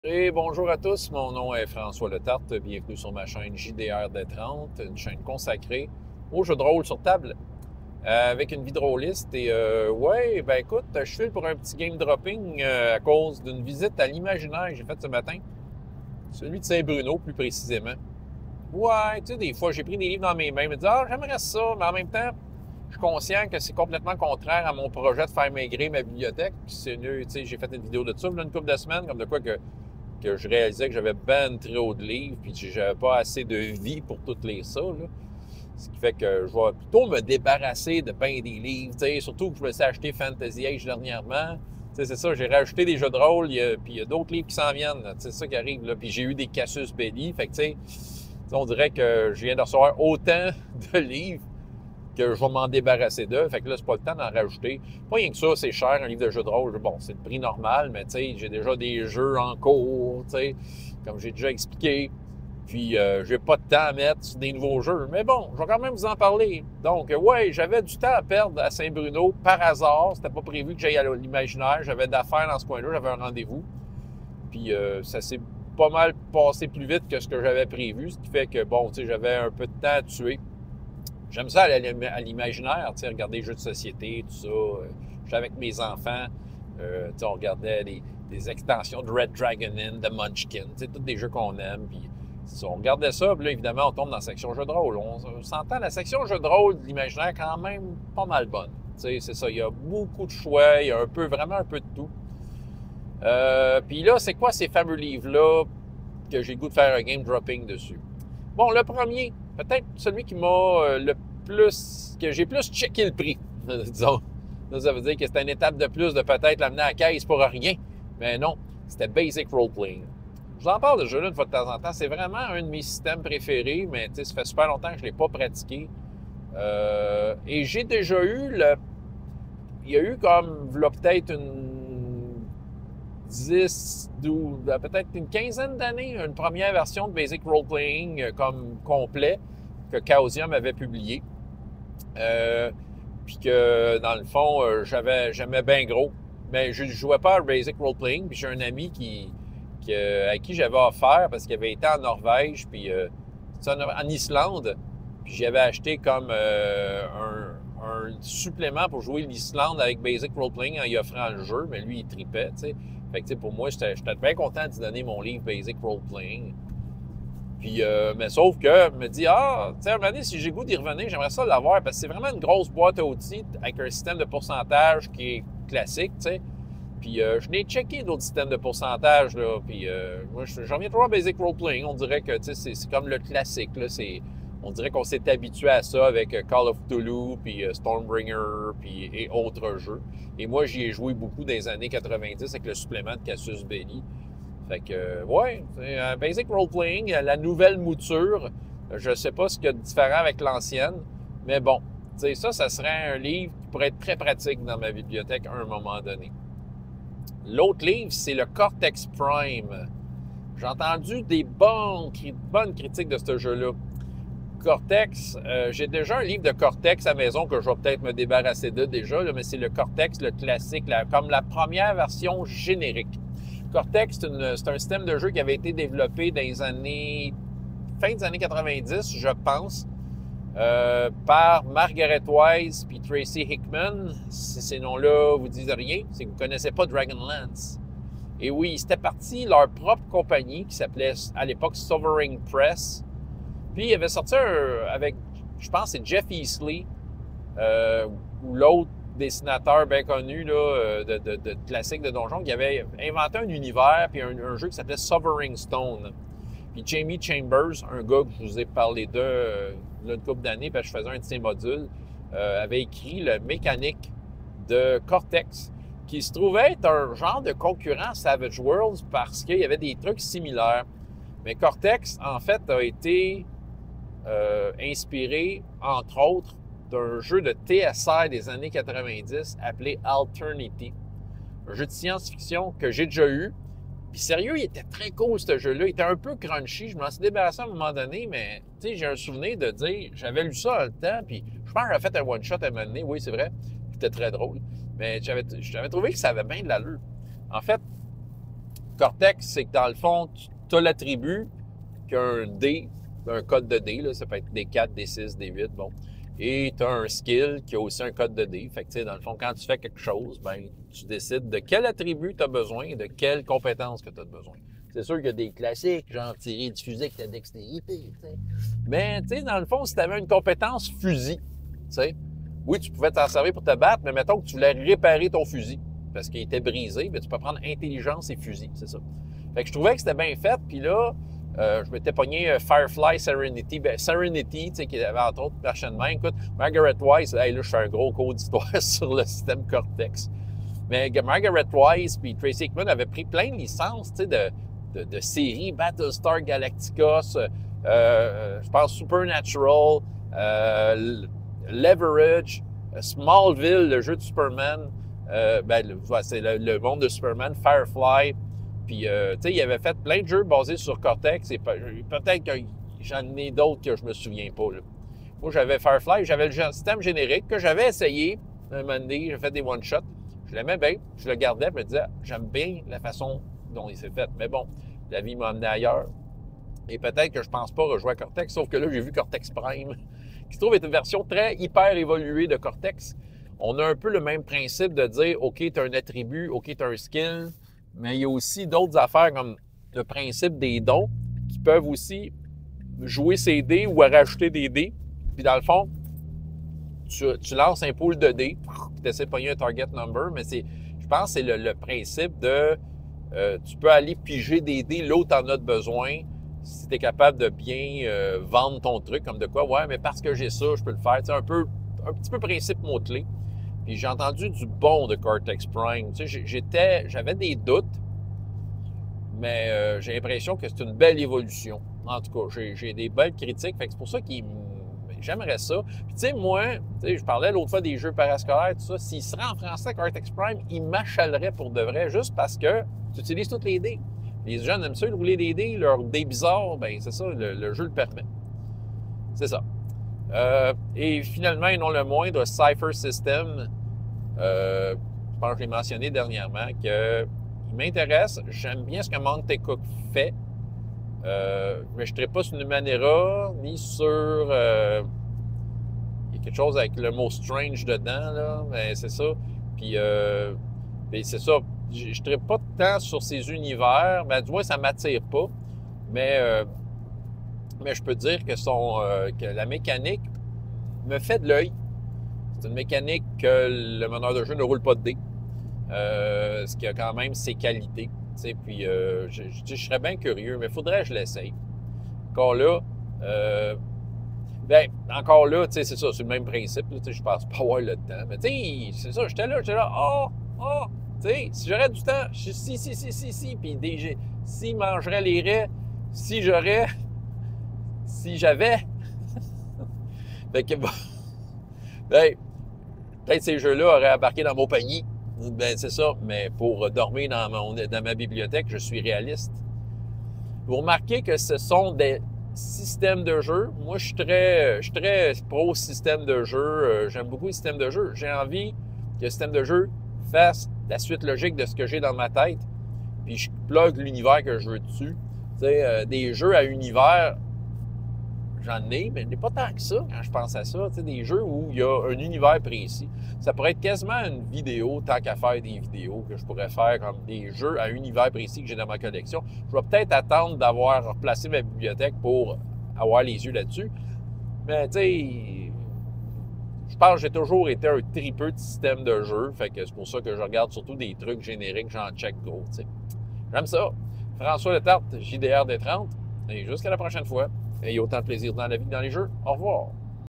Et bonjour à tous, mon nom est François Letarte. Bienvenue sur ma chaîne JDR des 30, une chaîne consacrée aux jeux de rôle sur table avec une vie de rôliste. Et ouais, ben écoute, je file pour un petit game dropping à cause d'une visite à l'imaginaire que j'ai faite ce matin, celui de Saint-Bruno plus précisément. Ouais, tu sais, des fois j'ai pris des livres dans mes mains, je me dis ah, j'aimerais ça, mais en même temps, je suis conscient que c'est complètement contraire à mon projet de faire maigrir ma bibliothèque. Puis c'est tu sais, j'ai fait une vidéo de ça il y a une couple de semaines, comme de quoi que je réalisais que j'avais ben trop de livres, puis que j'avais pas assez de vie pour toutes les ça, là. Ce qui fait que je vais plutôt me débarrasser de ben des livres, tu sais, surtout que je me suis acheté Fantasy Age dernièrement. Tu sais, c'est ça, j'ai rajouté des jeux de rôle, puis il y a d'autres livres qui s'en viennent, c'est ça qui arrive, là. Puis j'ai eu des Casus Belli, fait que, tu sais, on dirait que je viens de recevoir autant de livres que je vais m'en débarrasser d'eux. Fait que là, c'est pas le temps d'en rajouter. Pas rien que ça, c'est cher, un livre de jeu de rôle. Bon, c'est le prix normal, mais tu sais, j'ai déjà des jeux en cours, tu sais, comme j'ai déjà expliqué. Puis, j'ai pas de temps à mettre sur des nouveaux jeux. Mais bon, je vais quand même vous en parler. Donc, ouais, j'avais du temps à perdre à Saint-Bruno par hasard. C'était pas prévu que j'aille à l'imaginaire. J'avais d'affaires dans ce coin-là. J'avais un rendez-vous. Puis, ça s'est pas mal passé plus vite que ce que j'avais prévu. Ce qui fait que, bon, tu sais, j'avais un peu de temps à tuer. J'aime ça aller à l'imaginaire, tu sais, regarder les jeux de société, tout ça. J'étais avec mes enfants, tu sais, on regardait des extensions de Red Dragon Inn, de Munchkin, tu sais, tous des jeux qu'on aime. Puis on regardait ça, puis là, évidemment, on tombe dans la section jeux de rôle. On s'entend, la section jeux de rôle de l'imaginaire, quand même pas mal bonne. Tu sais, c'est ça, il y a beaucoup de choix, il y a vraiment un peu de tout. Puis là, c'est quoi ces fameux livres-là que j'ai le goût de faire un game dropping dessus? Bon, le premier, peut-être celui qui m'a le plus, que j'ai plus checké le prix, disons. Là, ça veut dire que c'était une étape de plus de peut-être l'amener à la caisse pour rien. Mais non, c'était Basic Role Playing. Je vous en parle de ce jeu-là une fois de temps en temps. C'est vraiment un de mes systèmes préférés, mais ça fait super longtemps que je ne l'ai pas pratiqué. Et j'ai déjà eu il y a eu comme, là, peut-être une 10, 12, peut-être une quinzaine d'années, une première version de Basic Role Playing comme complet que Chaosium avait publié. Puis que, dans le fond, j'aimais bien gros. Mais je ne jouais pas à Basic Role Playing. Puis j'ai un ami à qui j'avais offert parce qu'il avait été en Norvège, puis en Islande. Puis j'avais acheté comme un supplément pour jouer l'Islande avec Basic Role Playing en y offrant le jeu. Mais lui, il tripait, tu sais. Fait que, tu sais, pour moi, j'étais bien content d'y donner mon livre Basic Role Playing. Puis, mais sauf que, me dit, ah, tu sais, un moment donné, si j'ai le goût d'y revenir, j'aimerais ça l'avoir parce que c'est vraiment une grosse boîte à outils avec un système de pourcentage qui est classique, tu sais. Puis, je n'ai checké d'autres systèmes de pourcentage, là. Puis, moi, j'en reviens toujours à Basic Role Playing. On dirait que, tu sais, c'est comme le classique, là. On dirait qu'on s'est habitué à ça avec Call of Cthulhu, puis Stormbringer, puis et autres jeux. Et moi, j'y ai joué beaucoup dans les années 90 avec le supplément de Casus Belli. Fait que, ouais, Basic Role Playing, la nouvelle mouture, je sais pas ce qu'il y a de différent avec l'ancienne, mais bon, tu sais, ça serait un livre qui pourrait être très pratique dans ma bibliothèque à un moment donné. L'autre livre, c'est le Cortex Prime. J'ai entendu des bonnes critiques de ce jeu-là. Cortex, j'ai déjà un livre de Cortex à la maison que je vais peut-être me débarrasser de déjà, là, mais c'est le Cortex, le classique, comme la première version générique. Cortex, c'est un système de jeu qui avait été développé dans les années, fin des années 90, je pense, par Margaret Wise puis Tracy Hickman. Si ces noms-là vous disent rien, c'est que vous ne connaissez pas Dragonlance. Et oui, c'était parti leur propre compagnie qui s'appelait à l'époque Sovereign Press. Puis il avait sorti avec, je pense, c'est Jeff Easley, ou l'autre dessinateur bien connu là, de classiques de donjons, qui avait inventé un univers puis un jeu qui s'appelait Sovereign Stone. Puis Jamie Chambers, un gars que je vous ai parlé d'eux une couple d'années, parce que je faisais un de ses modules, avait écrit le mécanique de Cortex, qui se trouvait être un genre de concurrent Savage Worlds parce qu'il y avait des trucs similaires. Mais Cortex, en fait, a été inspiré, entre autres, d'un jeu de TSR des années 90 appelé Alternity. Un jeu de science-fiction que j'ai déjà eu. Puis sérieux, il était très cool ce jeu-là. Il était un peu crunchy. Je m'en suis débarrassé à un moment donné, mais tu sais, j'ai un souvenir de dire, j'avais lu ça dans le temps, puis je pense que j'avais fait un one-shot à un moment donné. Oui, c'est vrai. C'était très drôle. Mais j'avais trouvé que ça avait bien de l'allure. En fait, Cortex, c'est que dans le fond, tu as l'attribut qu'un dé, un code de dé, là, ça peut être des 4, des 6, des 8, bon. Et tu as un skill qui a aussi un code de dé. Fait que, tu sais, dans le fond, quand tu fais quelque chose, ben, tu décides de quel attribut tu as besoin et de quelle compétence que tu as besoin. C'est sûr qu'il y a des classiques, genre tirer du fusil avec ta dextérité, tu sais. Mais, tu sais, dans le fond, si tu avais une compétence fusil, tu sais, oui, tu pouvais t'en servir pour te battre, mais mettons que tu voulais réparer ton fusil parce qu'il était brisé, bien, tu peux prendre intelligence et fusil, c'est ça. Fait que je trouvais que c'était bien fait, puis là, je m'étais pogné Firefly Serenity. Ben, Serenity, tu sais, qui avait entre autres marché de main. Écoute, Margaret Wise, hey, là, je fais un gros cours d'histoire sur le système Cortex. Mais Margaret Wise puis Tracy Hickman avaient pris plein de licences, tu sais, de séries, Battlestar Galactica, je pense Supernatural, Leverage, Smallville, le jeu de Superman, c'est le monde de Superman, Firefly. Puis, tu sais, il avait fait plein de jeux basés sur Cortex et peut-être que j'en ai d'autres que je me souviens pas. Là. Moi, j'avais Firefly, j'avais le système générique que j'avais essayé un moment donné, j'ai fait des one-shots. Je l'aimais bien, je le gardais, je me disais, j'aime bien la façon dont il s'est fait. Mais bon, la vie m'a amené ailleurs. Et peut-être que je pense pas rejouer à Cortex, sauf que là, j'ai vu Cortex Prime, qui se trouve être une version très hyper évoluée de Cortex. On a un peu le même principe de dire, OK, tu as un attribut, OK, tu as un skill, mais il y a aussi d'autres affaires comme le principe des dons qui peuvent aussi jouer ces dés ou rajouter des dés. Puis dans le fond, tu lances un pool de dés, puis tu essaies de pogner un target number, mais je pense que c'est le principe de tu peux aller piger des dés là où tu en as besoin si tu es capable de bien vendre ton truc, comme de quoi, ouais, mais parce que j'ai ça, je peux le faire. C'est un petit peu principe mot-clé. Puis j'ai entendu du bon de Cortex Prime. Tu sais, j'avais des doutes, mais j'ai l'impression que c'est une belle évolution. En tout cas, j'ai des belles critiques. Fait que c'est pour ça que j'aimerais ça. Puis tu sais, moi, je parlais l'autre fois des jeux parascolaires, tout ça. S'il serait en français Cortex Prime, il m'achalerait pour de vrai, juste parce que tu utilises toutes les dés. Les jeunes aiment ça, ils rouler des dés, leurs dés bizarres, ben c'est ça, le jeu le permet. C'est ça. Et finalement, et non le moindre, Cypher System. Je pense que je l'ai mentionné dernièrement, qu'il m'intéresse. J'aime bien ce que Monte Cook fait. Mais je ne pas sur Numenera, ni sur... il y a quelque chose avec le mot strange dedans, là, mais c'est ça. Puis c'est ça. Je ne pas tant sur ces univers, mais du moins, ça ne m'attire pas. Mais je peux dire que la mécanique me fait de l'œil. C'est une mécanique que le meneur de jeu ne roule pas de dés. Ce qui a quand même ses qualités. Puis je serais bien curieux, mais il faudrait que je l'essaye. Encore là, c'est ça, c'est le même principe. Là, je pense pas avoir le temps. Mais c'est ça, j'étais là, si j'aurais du temps, puis s'il mangerait les raies, si j'avais. Fait que bon. Ben, peut-être ces jeux-là auraient embarqué dans mon panier. Ben, c'est ça. Mais pour dormir dans ma bibliothèque, je suis réaliste. Vous remarquez que ce sont des systèmes de jeu. Moi, je suis très pro système de jeu. J'aime beaucoup le système de jeu. J'ai envie que le système de jeu fasse la suite logique de ce que j'ai dans ma tête. Puis je plug l'univers que je veux dessus. Tu sais, des jeux à univers, j'en ai, mais il n'est pas tant que ça quand je pense à ça. Tu sais, des jeux où il y a un univers précis. Ça pourrait être quasiment une vidéo, tant qu'à faire des vidéos que je pourrais faire comme des jeux à univers précis que j'ai dans ma collection. Je vais peut-être attendre d'avoir replacé ma bibliothèque pour avoir les yeux là-dessus. Mais tu sais, je pense que j'ai toujours été un tripeux de système de jeu. Fait que c'est pour ça que je regarde surtout des trucs génériques, j'en check gros. Tu sais. J'aime ça. François Letarte, JDR des 30. Et jusqu'à la prochaine fois. Ayez autant de plaisir dans la vie que dans les jeux. Au revoir.